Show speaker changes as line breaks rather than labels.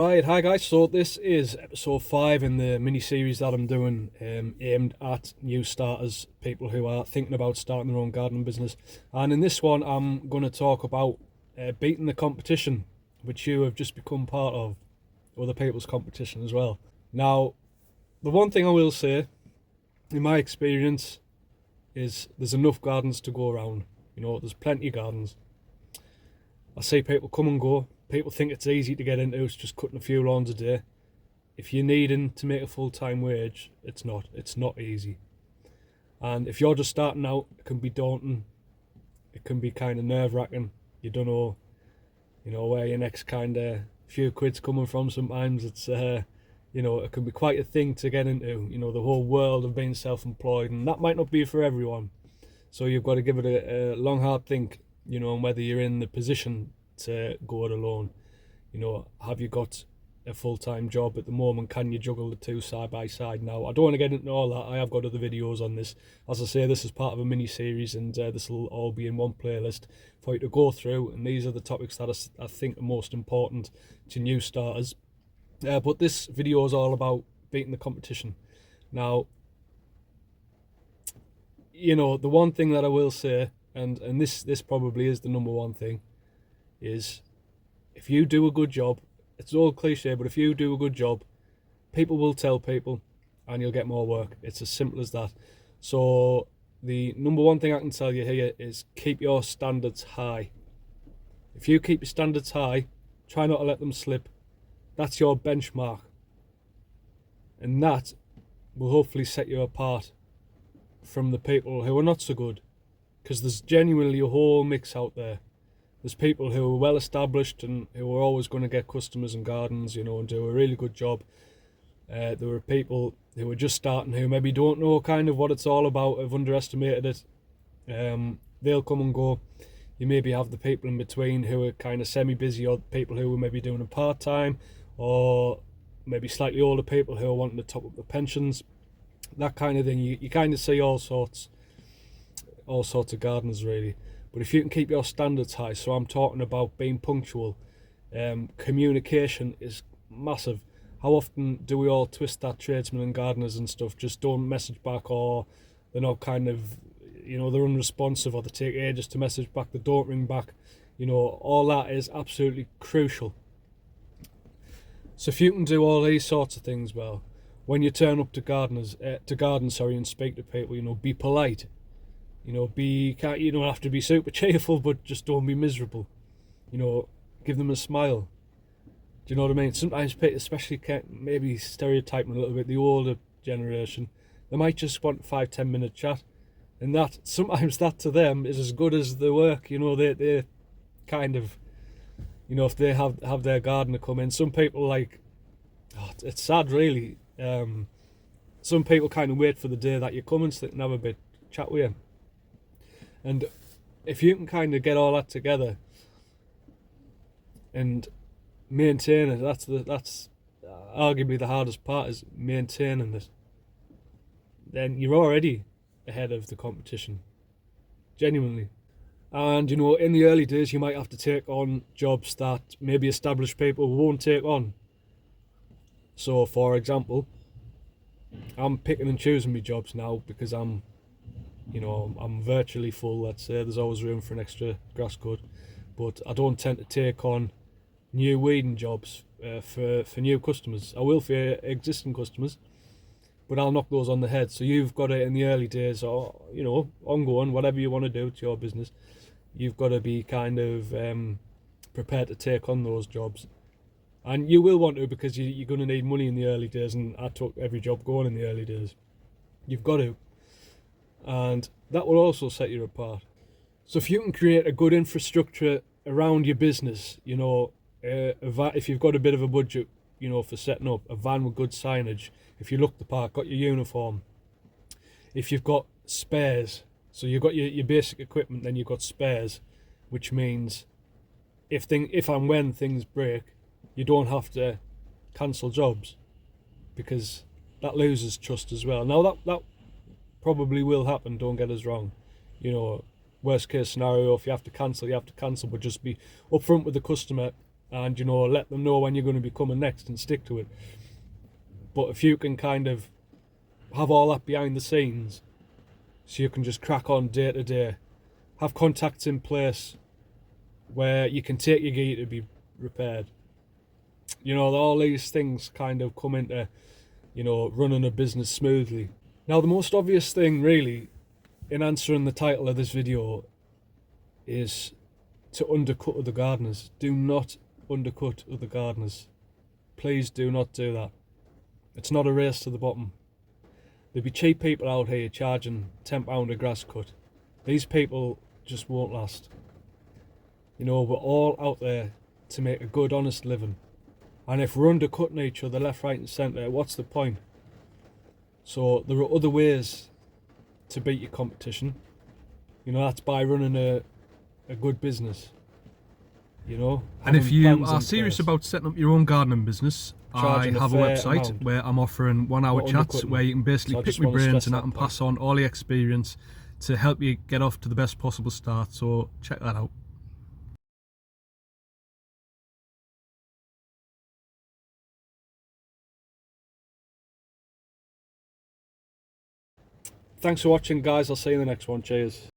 Right, hi guys. So this is episode 5 in the mini series that I'm doing, aimed at new starters, people who are thinking about starting their own gardening business. And in this one, I'm going to talk about beating the competition, which you have just become part of, other people's competition as well. Now, the one thing I will say, in my experience, is there's enough gardens to go around. There's plenty of gardens. I see people come and go. People think it's easy to get into. It's just cutting a few lawns a day. If you're needing to make a full-time wage, it's not. It's not easy. And if you're just starting out, it can be daunting. It can be kind of nerve-wracking. You don't know, where your next kind of few quid's coming from. Sometimes it's, it can be quite a thing to get into. The whole world of being self-employed, and that might not be for everyone. So you've got to give it a long, hard think. And whether you're in the position to go it alone. Have you got a full-time job at the moment? Can you juggle the two side by side? Now, I don't want to get into all that. I have got other videos on this. As I say, this is part of a mini-series, and this will all be in one playlist for you to go through, and these are the topics that I think are most important to new starters. But this video is all about beating the competition. Now, the one thing that I will say, and this probably is the number one thing, is if you do a good job, it's all cliche, but if you do a good job, people will tell people and you'll get more work. It's as simple as that. So the number one thing I can tell you here is keep your standards high. If you keep your standards high, try not to let them slip. That's your benchmark. And that will hopefully set you apart from the people who are not so good. Because there's genuinely a whole mix out there. There's people who are well established and who are always going to get customers and gardens, and do a really good job. There are people who are just starting who maybe don't know kind of what it's all about, have underestimated it. They'll come and go. You maybe have the people in between who are kind of semi-busy, or people who are maybe doing it part-time, or maybe slightly older people who are wanting to top up the pensions, that kind of thing. You kind of see all sorts of gardeners really. But if you can keep your standards high, so I'm talking about being punctual, communication is massive. How often do we all twist that tradesmen and gardeners and stuff just don't message back, or they're not kind of, they're unresponsive, or they take ages to message back, they don't ring back. All that is absolutely crucial. So if you can do all these sorts of things well, when you turn up to garden, and speak to people, be polite. You don't have to be super cheerful, but just don't be miserable. Give them a smile. Do you know what I mean? Sometimes people, especially maybe stereotyping a little bit, the older generation, they might just want a 5-10 minute chat, and sometimes that to them is as good as the work. They kind of, if they have their gardener come in, some people it's sad really. Some people kind of wait for the day that you come and sit and have a bit chat with you. And if you can kind of get all that together and maintain it, that's arguably the hardest part, is maintaining it. Then you're already ahead of the competition, genuinely. And in the early days, you might have to take on jobs that maybe established people won't take on. So, for example, I'm picking and choosing my jobs now because I'm virtually full, let's say. There's always room for an extra grass cut, but I don't tend to take on new weeding jobs for new customers. I will for existing customers, but I'll knock those on the head. So you've got to, in the early days, or ongoing, whatever you want to do to your business, you've got to be kind of prepared to take on those jobs. And you will want to, because you're going to need money in the early days, and I took every job going in the early days. You've got to. And that will also set you apart. So if you can create a good infrastructure around your business, if you've got a bit of a budget, for setting up a van with good signage, if you look the part, got your uniform, if you've got spares, so you've got your basic equipment, then you've got spares, which means if and when things break, you don't have to cancel jobs, because that loses trust as well. Now that probably will happen, don't get us wrong. Worst case scenario, if you have to cancel, but just be upfront with the customer and, you know, let them know when you're going to be coming next and stick to it. But if you can kind of have all that behind the scenes, so you can just crack on day to day, have contacts in place where you can take your gear to be repaired. You know, all these things kind of come into, you know, running a business smoothly. Now, the most obvious thing really in answering the title of this video is to undercut other gardeners. Do not undercut other gardeners. Please do not do that. It's not a race to the bottom. There'll be cheap people out here charging £10 a grass cut. These people just won't last. You know, we're all out there to make a good, honest living. And if we're undercutting each other left, right and centre, what's the point? So there are other ways to beat your competition. You know, that's by running a good business. You know,
and if you are serious about setting up your own gardening business, I have a website where I'm offering 1 hour chats where you can basically pick my brains and I can pass on all the experience to help you get off to the best possible start. So check that out.
Thanks for watching, guys. I'll see you in the next one. Cheers.